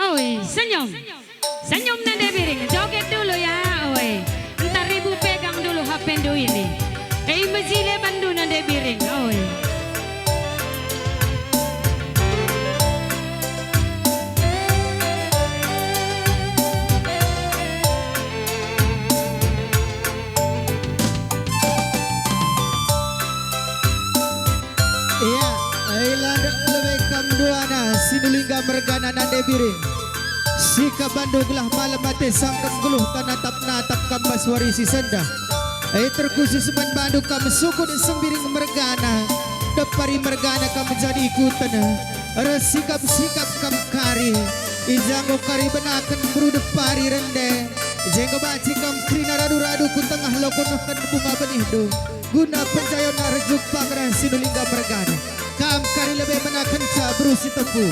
Oi, senyum. Senyum nade piring. Joget dulu ya, oi. Ntar ibu pegang dulu HP ini. Mesile bandu nade piring, oi. Iya, ilan lebih kamduana sinulingga mergana nande biring. Sika bandu gelah malam mati sangkam guluh kanatap natap kambas warisi senda. Terkhusus man bandu kam sukun sembiring mergana. Depari mergana kam menjadi ikutan. Resikap sikap kam kari. Izango kari benakan buru depari rende. Jenggo baci kam krina radu-radu ku tengah lokonokan bunga benih do. Guna penjayon narjuk pangeran sinulingga mergana. Kam kari lebih menakan cabru si tepu.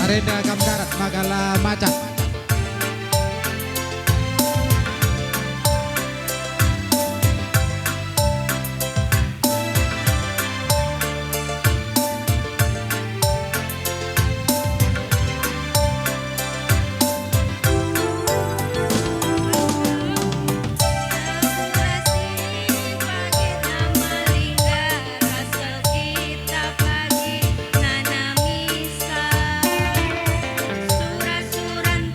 Arena kam darat magala macan. Surat-surat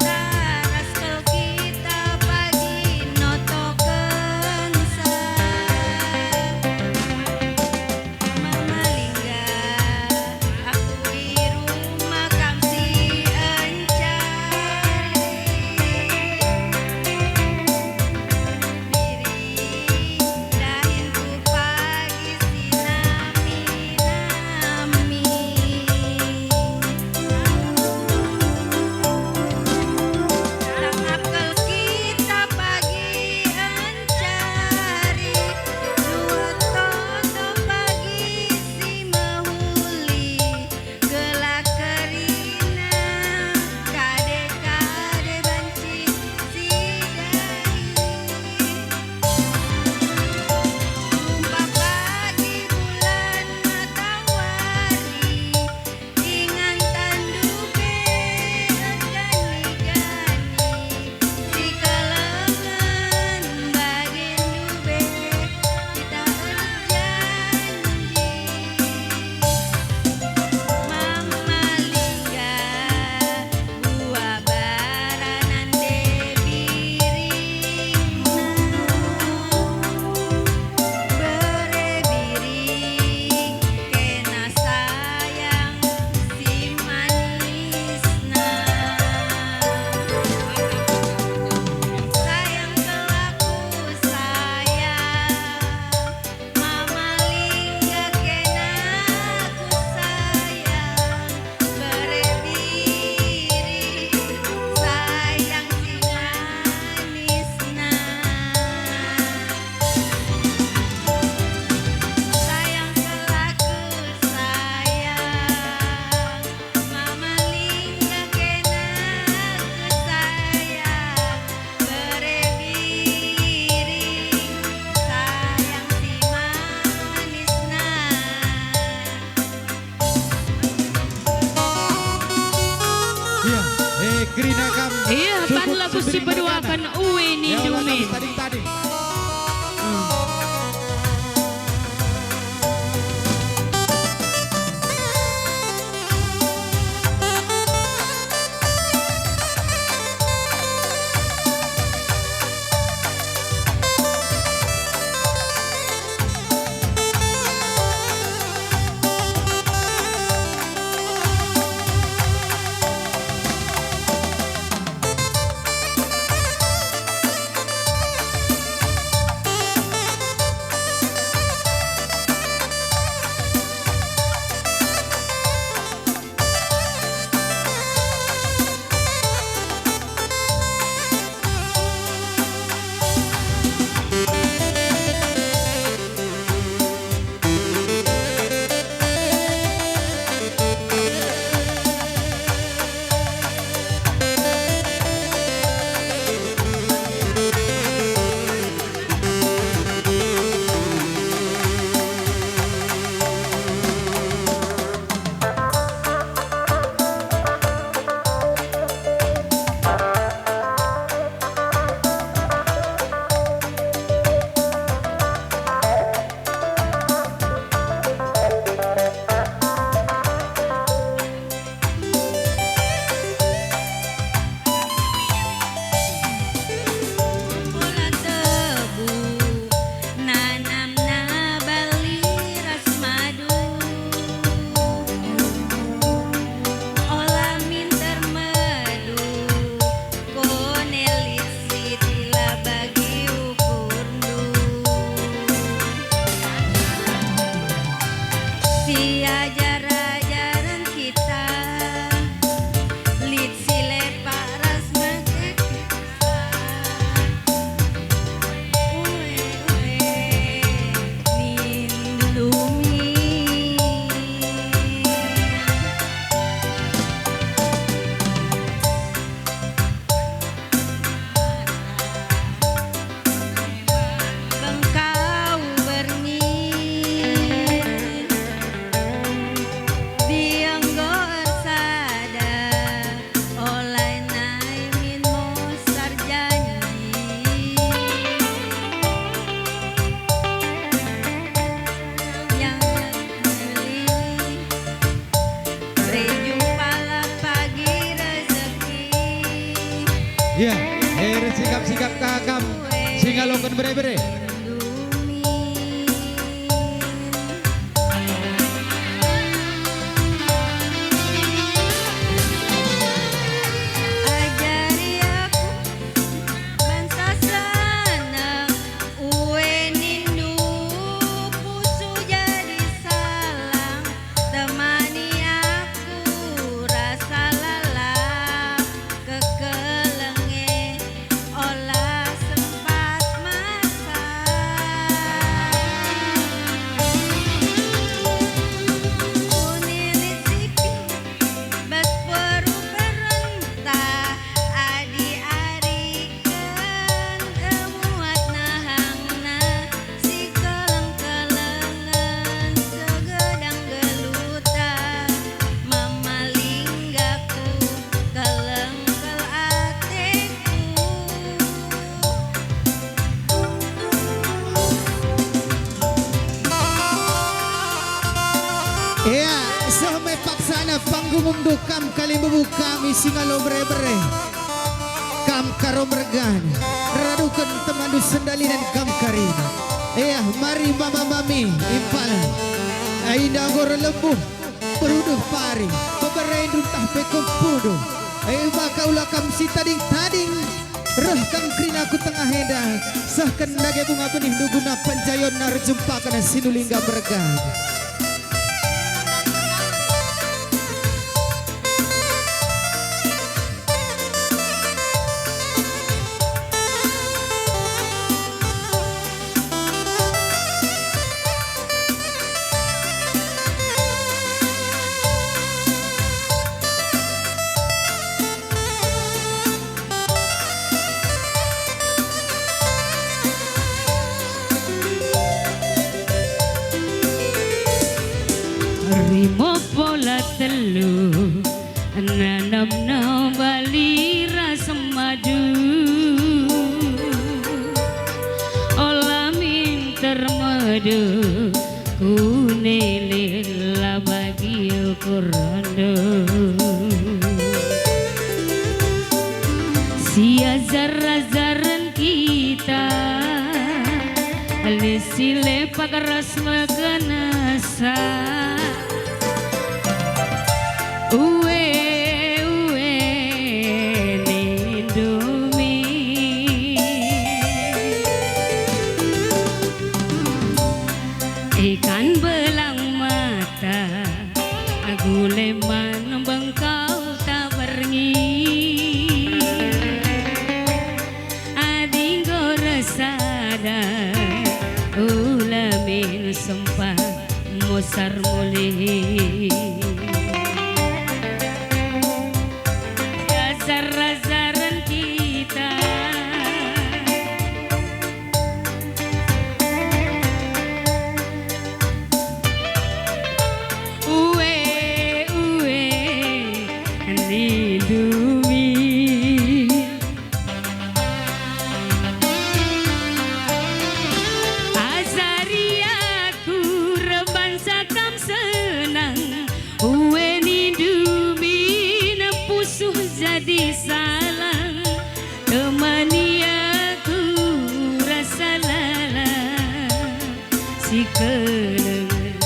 Grina kam. Iya, pan lagu si berduakan uwe ni dumin. Tadi. Ya, sikap-sikap kakam singalongkan bere-bere. Ya, sampai paksana panggung kam kali membuka misi ngalo bere-bere. Kam karo mergan, radukan temandu sendali dan kam karina. Ya, mari mama mami impal. Aida gor lembuh, peruduh pari, peberain duntah pekom puduh. Maka ulah kam si tading-tading. Reh kam krina ku tengah heda. Sahkan nage bunga benih duguna panjayon narjumpa kana sinulingga mergan. Rimo pola telu nanam na bali do kunilila bagi ukuran sia zara-zaran kita alisile pagaras maganasa uwe nindumi ikan belang mata gulai man bengkau tak berngi ading goresada ulamin sempah musar mulih dasar-dasaran kita jadi salah temani aku rasa lelah si kenangan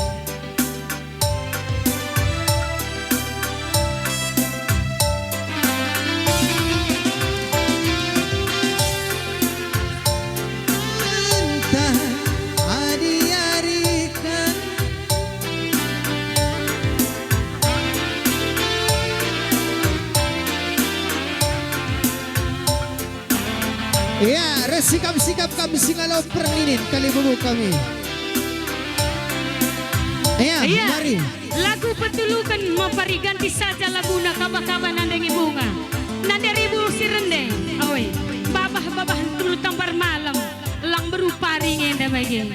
entah hari-harikan ya, resikap-sikap kami singalau perlinin kali bubu kami. Ya, mari. Lagu petulukan mapari ganti saja lagu na kaba-kaba nandengi bunga. Nande ribu si rende. Awe, babah-babah tulu tampar malam. Lang berupa ringin dah bagi.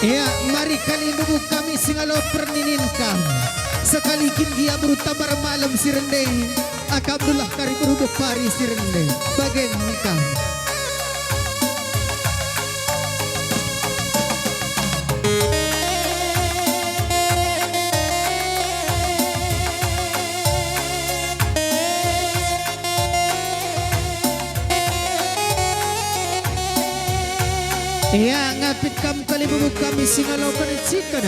Ya, mari kali bubu kami singalau perninin kam. Sekali dia berutabar malam si rendeng. Akabdullah kari beruduk pari si rendeng. Bagaimana kam? Ya, ngapit kam kali bubu kami singalau penicikan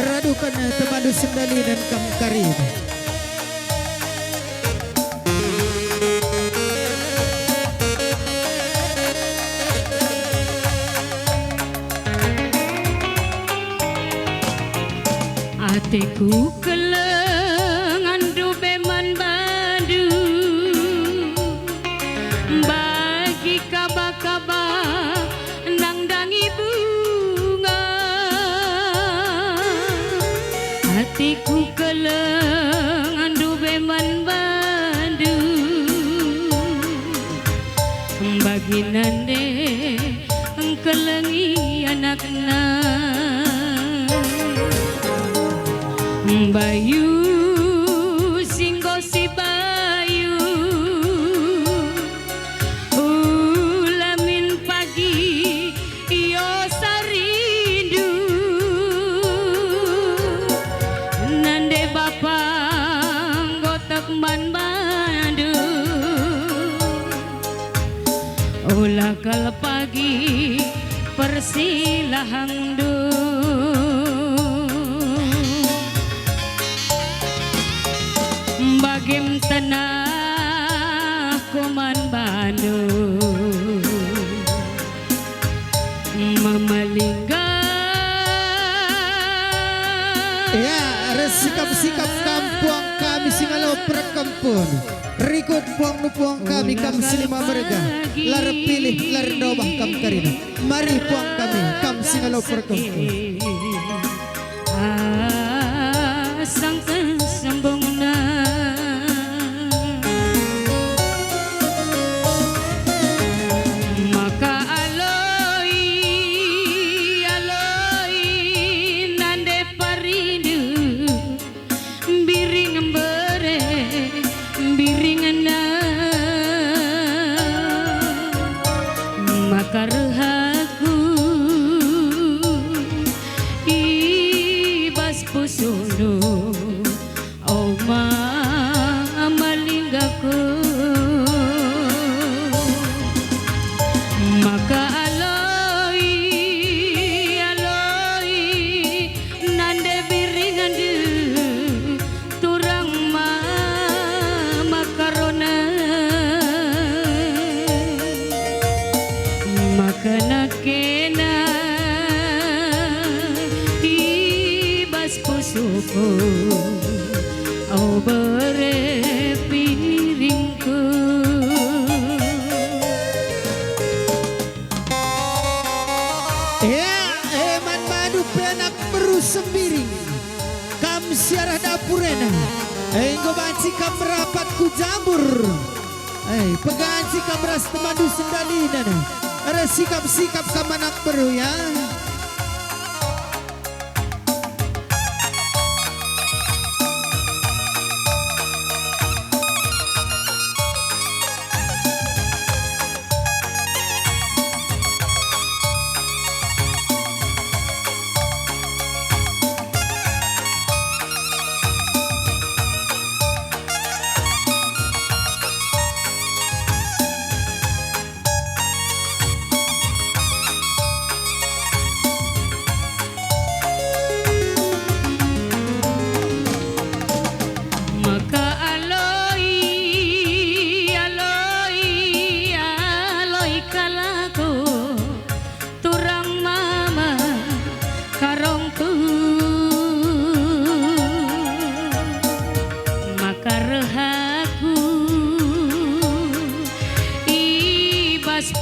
radukan temadu sendali dan kam karir. Atiku kelengan dubeman badu bagi kaba-kaba nangdangi bunga hatiku kelengan dubeman badu bagi nande kelengi anakna Bayu singgo si Bayu ulamin pagi iyo sarindu nande bapa gotak man bandu ulah kal pagi persilahang du bagim tanah kuman Bandung memelingga ya resikap-sikap kampuang kami singalau perkampun rikut puang kami kam selima mereka lar pilih lar dobah kam karina mari puang kami kam singalau perkampun sang kesembungna maka ibas pusoku, oh bere piringku. Eman madu penak beru sembiring kam siarah dapurena enggo banci kam merapat ku jambur peganci kam ras temadu sendalina ada sikap-sikap kam anak beru ya.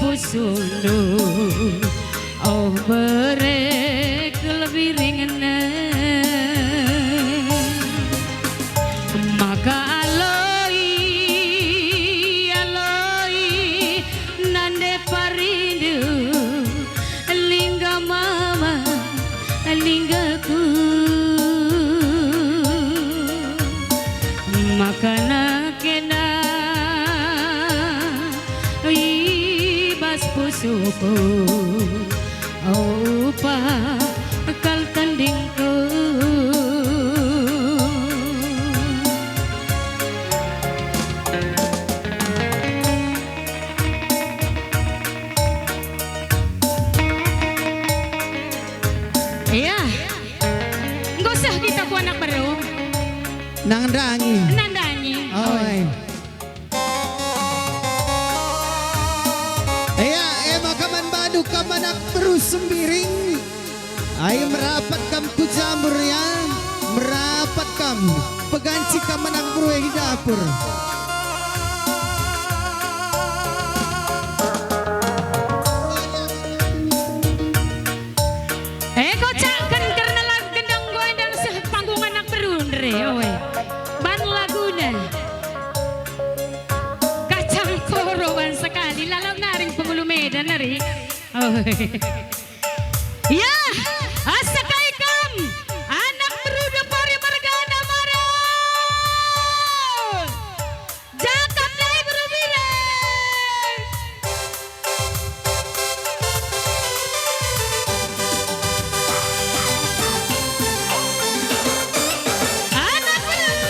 Pusondo oh berek lebih ringan maka aloi nande parindu lingga mama linggaku maka nakena pusoku oh pakal tandingku. Iya nggak usah kita ku anak baru Nandangi oh. Kam anak beru sembiring ayo merapat kam ku jambur ya merapat kam peganci kam anak beru di dapur. Kocakkan karena lagu gendang gue dan panggung anak beru ban laguna kacang korowan sekali lalau naring pengulu Medan nari. Oh. Ya, asakai kam anak beruda pari margana mara. Jakap lai berubire. Anak beru.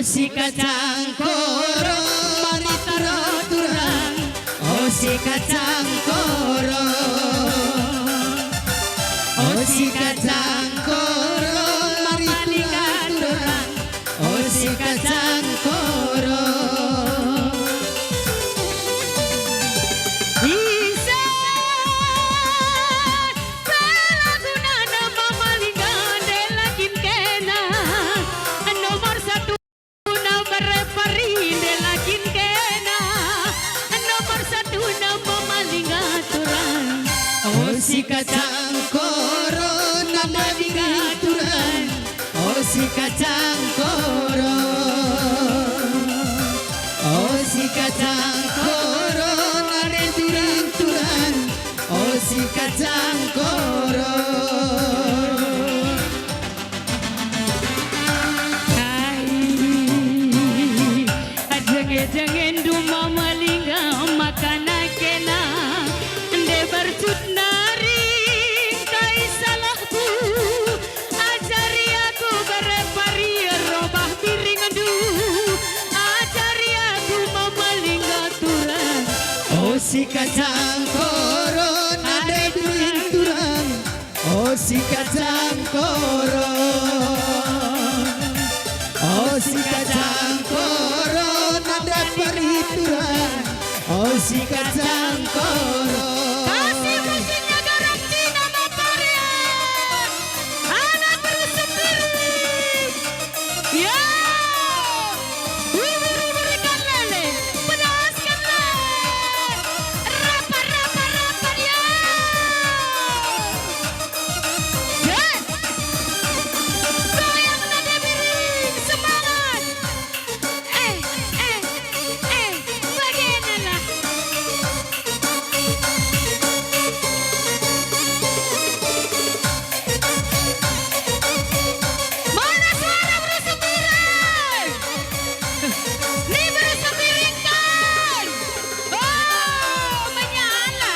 si kacang koro mari turang oh si kacang koro oh si kacang koro mari turang oh si kacang koro si kacang koro nanda binturan oh si kacang koro oh si kacang koro nanda binturan oh si kacang koro jangan duma malingga makana kena de bercutna si kacang koro nada binturan oh si kacang koro oh si kacang koro nada perituran oh si kacang koro kasih musiknya garam Cina Maparian anak bersepiring ya berikan lele pedaskan rapar ya goyang nada miring semangat bagaimana mana suara bersepiring nih bersepiring kan oh menyala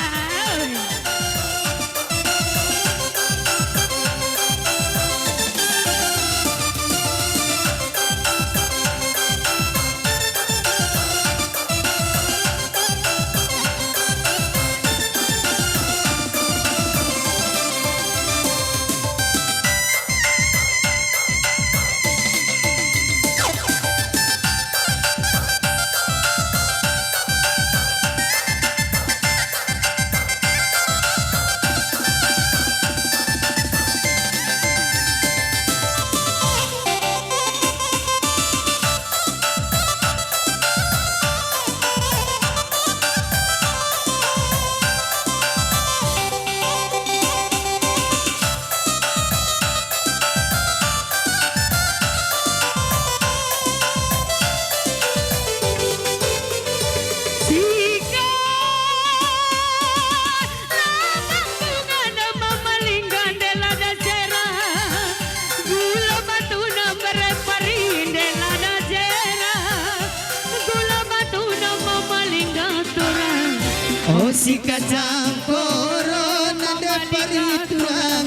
oh si kacang koro nada perituran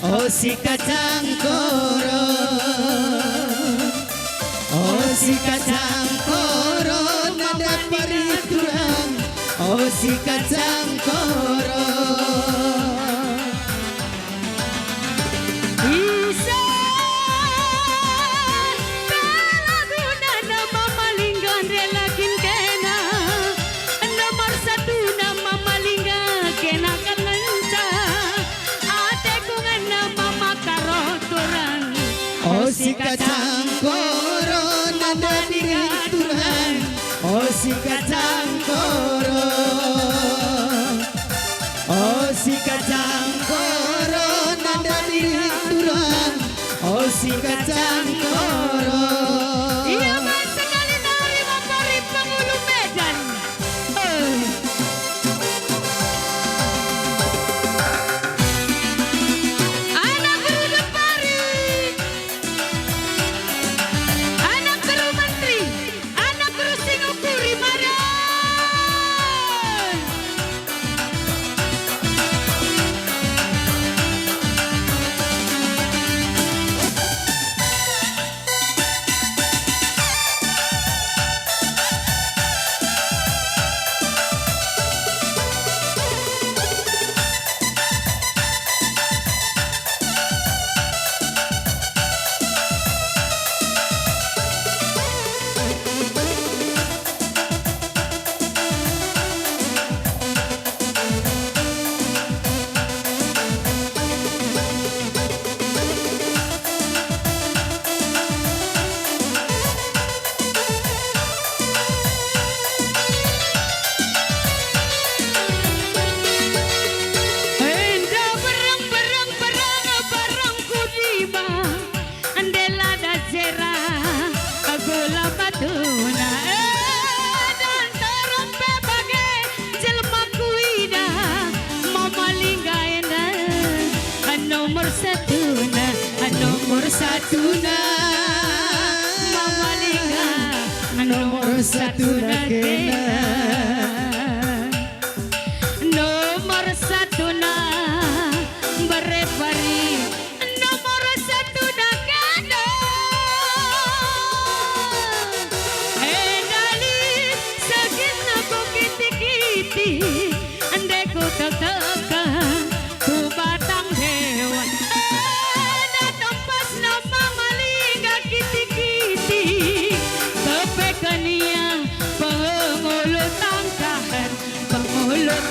oh si kacang koro oh si kacang koro nada perituran oh si kacang koro bisa kalaguna nama malinggan relakin kena nomor satu nama malingga kena kananca ate kungan nama makarotoran oh si kacang koro nada binturan oh si kacang koro oh si kacang koro nada binturan oh si kacang koro iya mas sekali nari mapari penghulu Medan anak guru Depari anak guru Menteri anak guru Singapura Maran Andela da zera gula batuna dan terempe bagai jelma kuida mama linggaena nomor satuna mama lingga nomor satuna kena nomor satuna berepari nomor satuna kena dali segena kiti-kiti ande ko teka ku batang hewan natompas nama malinga kiti-kiti kepekania pengulo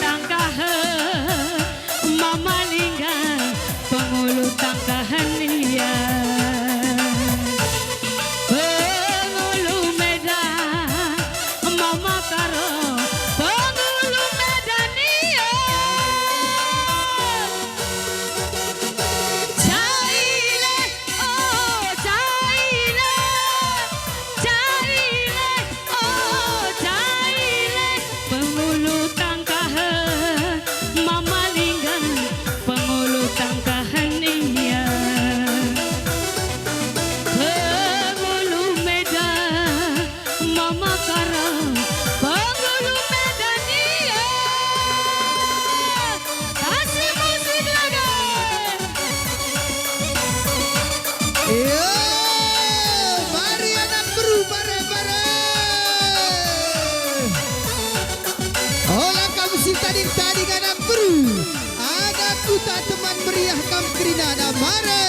tangkahan mama lingga pengulo tangkahan dia pengulo medan mama karo pengulo medan dia caile oh caile oh caile pengulo tangkahan mama lingga pengulo tangkahan dia pengulo medan mama karo pengulo medan dia kasih musik lagi. Yo, mari anak bro, bare-bare. Olah kamu si tadi anak bro. Ada kuta teman meriah kam kerinana mare.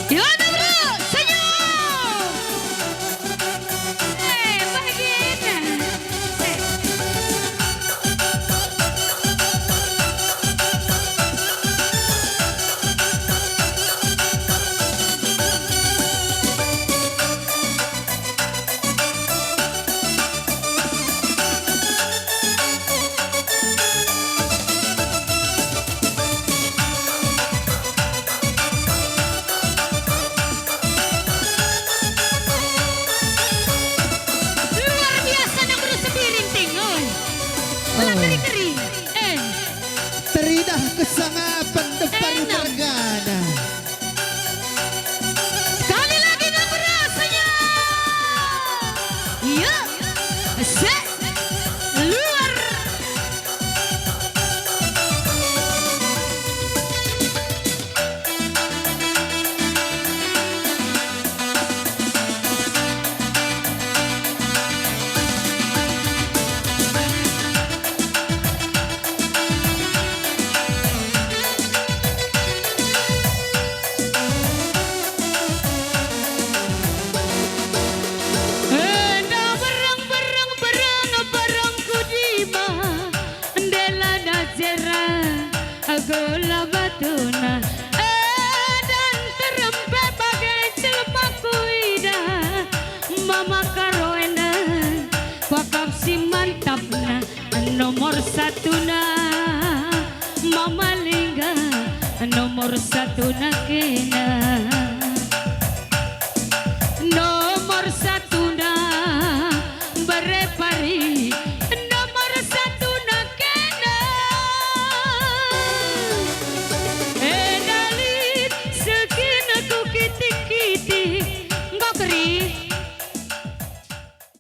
Gimana bro? Senyum. Bahagia. Luar biasa nak bro sepiring tinggal. Malah kering-kering. Teridah kesangapan depan Enak. mergana. Sekali lagi nak berasanya. Iya. Set. Luar. Gula batuna dan terempe bagai jelma kuida mama karoena pakap si mantapna nomor satuna mama lingga nomor satuna kena